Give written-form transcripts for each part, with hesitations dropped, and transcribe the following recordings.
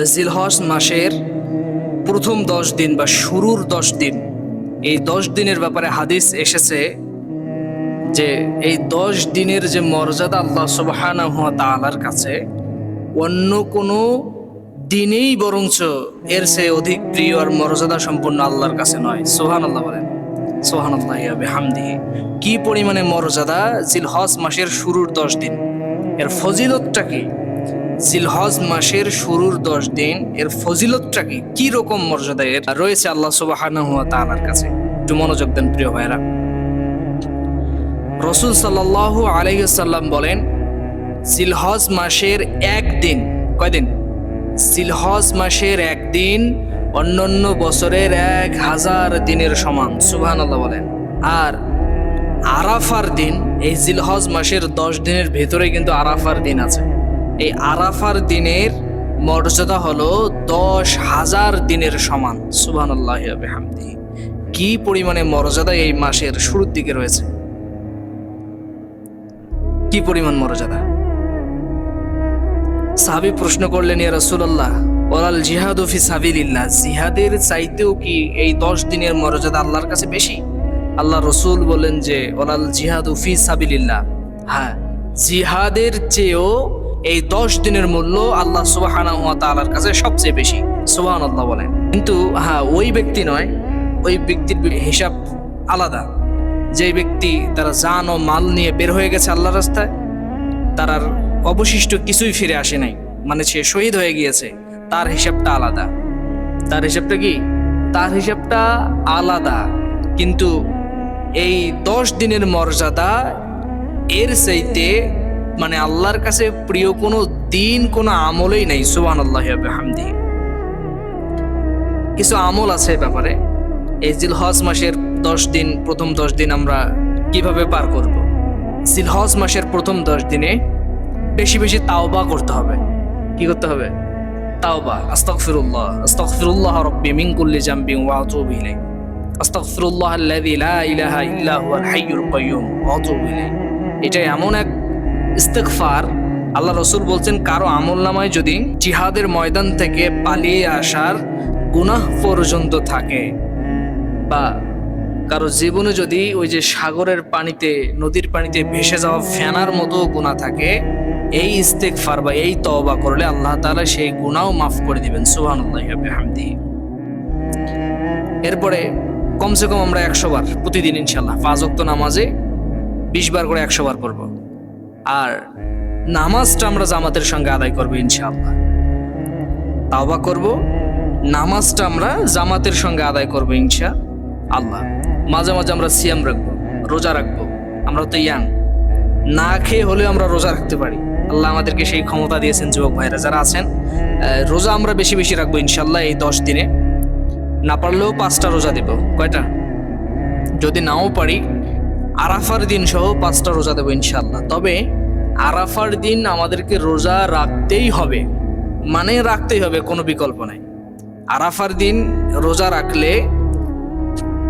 জিলহজ মাসের প্রথম 10 দিন বা শুরুর 10 দিন, এই 10 দিনের ব্যাপারে হাদিস এসেছে যে এই 10 দিনের যে মর্যাদা আল্লাহ সুবহানাহু ওয়া তাআলার কাছে অন্য কোনো দিনেই বরঞ্চ এর চেয়ে অধিক প্রিয় আর মর্যাদা সম্পন্ন আল্লাহর কাছে নয়। সুবহানাল্লাহ বলেন। সুবহানাল্লাহি ওয়া বিহামদিহি। কি পরিমাণে মর্যাদা জিলহজ মাসের শুরুর 10 দিন, এর ফজিলতটা কি? জিলহজ মাসের শুরুর 10 দিন এর ফজিলতটা কি, কি রকম মর্যাদা এর রয়েছে আল্লাহ সুবহানাহু ওয়া তাআলার কাছে, একটু মনোযোগ দেন প্রিয় ভাইরা। রাসূল সাল্লাল্লাহু আলাইহি ওয়াসাল্লাম বলেন, জিলহজ মাসের একদিন, কয়দিন? জিলহজ মাসের একদিন অন্যান্য বছরের 1000 দিনের সমান। সুবহানাল্লাহ বলেন। আর আরাফার দিন, এই জিলহজ মাসের 10 দিনের ভেতরে কিন্তু আরাফার দিন আছে। এই আরাফার দিনের মর্যাদা হলো 10,000 দিনের সমান। সুবহানাল্লাহি ওয়া বিহামদিহি। কি পরিমাণে মর্যাদা এই মাসের শুরুর দিকে রয়েছে, কি পরিমাণ মর্যাদা! সাহাবী প্রশ্ন করলেন, ইয়া রাসূলুল্লাহ, ওয়ালাল জিহাদু ফি সাবিলিল্লাহ, জিহাদের চাইতেও কি এই 10 দিনের মর্যাদা আল্লাহর কাছে বেশি? আল্লাহ রসুল বলেন যে ওয়ালাল জিহাদু ফি সাবিলিল্লাহ, হ্যাঁ, জিহাদের চেয়েও এই 10 দিনের মূল্য আল্লাহ সুবহানাহু ওয়া তাআলার কাছে সবচেয়ে বেশি। সুবহানাল্লাহ বলেন। কিন্তু হ্যাঁ, ওই ব্যক্তি নয়, ওই ব্যক্তির হিসাব আলাদা। যে ব্যক্তি তারা জান ও মাল নিয়ে বের হয়ে গেছে আল্লাহর রাস্তায়, তার আর অবশিষ্ট কিছুই ফিরে আসে নাই, মানে সে শহীদ হয়ে গিয়েছে, তার হিসাবটা আলাদা। তার হিসাবটা কি? তার হিসাবটা আলাদা। কিন্তু এই 10 দিনের মর্যাদা এর চাইতে মানে আল্লাহর কাছে প্রিয় কোনো দিন, কোনো আমলই নাই। সুবহানাল্লাহি ওয়া বিহামদিহি। কিছু আমল আছে ব্যাপারে। এই জিলহজ মাসের 10 দিন, প্রথম 10 দিন আমরা কিভাবে পার করব? জিলহজ মাসের প্রথম 10 দিনে বেশি বেশি তাওবা করতে হবে। কি করতে হবে? তাওবা। আস্তাগফিরুল্লাহ, আস্তাগফিরুল্লাহ রাব্বি মিন কুল্লি জামবিন ওয়া আতুবু ইলাইহি, আস্তাগফিরুল্লাহ আল্লাযী লা ইলাহা ইল্লা হুয়াল হাইয়ুল কাইয়্যুম ওয়া আতুবু ইলাইহি। এটা এমন এক ইস্তেগফার, আল্লাহ রসুল বলছেন, কারো আমলনামায় যদি জিহাদের ময়দান থেকে পালিয়ে আসার গুনাহ পর্যন্ত থাকে, বা কারো জীবনে যদি ওই যে সাগরের পানিতে, নদীর পানিতে ভেসে যাওয়া ফেনার মতো গুনাহ থাকে, এই ইস্তেগফার বা এই তওবা করলে আল্লাহ তাআলা সেই গুনাহও মাফ করে দিবেন। সুবহানাল্লাহি ওয়া বিহামদিহি। এরপরে কমসে কম আমরা 100 বার প্রতিদিন ইনশাআল্লাহ 5 ওয়াক্ত নামাজে 20 বার করে 100 বার পড়ব। আর নামাজটা আমরা জামাতের সঙ্গে আদায় করব ইনশাআল্লাহ। তাওবা করব, নামাজটা আমরা জামাতের সঙ্গে আদায় করব ইনশাআল্লাহ। মাঝে মাঝে আমরা সিয়াম রাখবো, রোজা রাখবো। আমরা তো ইয়াং, না খেয়ে হলেও আমরা রোজা রাখতে পারি। আল্লাহ আমাদেরকে সেই ক্ষমতা দিয়েছেন। যুবক ভাইরা যারা আছেন, রোজা আমরা বেশি বেশি রাখবো ইনশাআল্লাহ এই 10 দিনে। না পারলেও 5টা রোজা দেব। কয়টা? যদি নাও পারি, আরাফার দিন সহ 5টা রোজা দেবো ইনশাআল্লাহ। তবে আরাফার দিন আমাদেরকে রোজা রাখতেই হবে, মানে রাখতেই হবে, কোনো বিকল্প নাই। আরাফার দিন রোজা রাখলে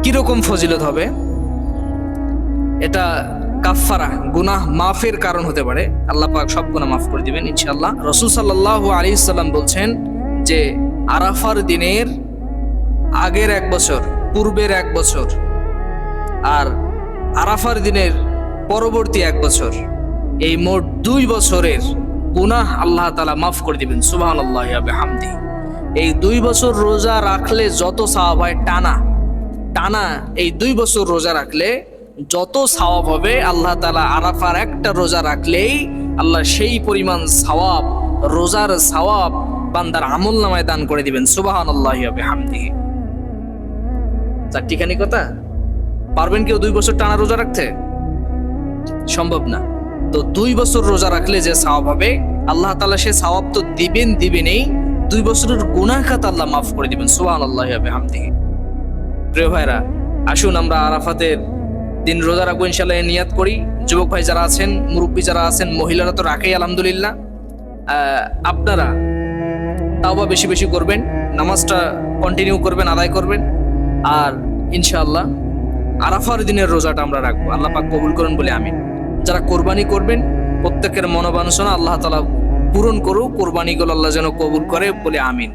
কিরকম ফজিলত হবে? এটা কাফফারা, গুনাহ মাফের কারণ হতে পারে। আল্লাহ পাক সব গুনাহ মাফ করে দিবেন ইনশাআল্লাহ। রাসূল সাল্লাল্লাহু আলাইহি সাল্লাম বলছেন যে আরাফার দিনের আগের 1 বছর, পূর্বের 1 বছর, আর আরাফার দিনের পরবর্তী 1 বছর, এই মোট 2 বছরের গুনাহ আল্লাহ তাআলা মাফ করে দিবেন। সুবহানাল্লাহি ওয়া বিহামদিহি। এই 2 বছর রোজা রাখলে যত সওয়াব হয়, টানা এই 2 বছর রোজা রাখলে যত সওয়াব হবে, আল্লাহ তাআলা আরাফার একটা রোজা রাখলেই আল্লাহ সেই পরিমাণ সওয়াব, রোজার সওয়াব বান্দার আমলনামায় দান করে দিবেন। সুবহানাল্লাহি ওয়া বিহামদিহি। চারটিখানি কথা। পারবেন কেউ 2 বছর টানা রোজা রাখতে? সম্ভব না। তো 2 বছর রোজা রাখলে যে সওয়াব হবে, আল্লাহ তাআলা সে সওয়াব তো দিবেনই, 2 বছরের গুনাহ খাতা আল্লাহ মাফ করে দিবেন। সুবহানাল্লাহি ওয়া বিহামদিহি। প্রিয় ভাইরা, আসুন আমরা আরাফাতের দিন রোজা রাখবো ইনশাআল্লাহ, নিয়াত করি। যুবক ভাই যারা আছেন, মুরব্বী যারা আছেন, মহিলারা তো রাখেই আলহামদুলিল্লাহ। আপনারা তাওবা বেশি বেশি করবেন, নামাজটা কন্টিনিউ করবেন, আদায় করবেন। আর ইনশাআল্লাহ আরাফার দিনের রোজাটা আমরা রাখবো। আল্লাহ পাক কবুল করুন বলে আমিন। যারা কোরবানি করবেন, প্রত্যেকের মনোবাঞ্ছনা আল্লাহ তাআলা পূরণ করুক, কোরবানিগুলো আল্লাহ যেন কবুল করে, বলে আমিন।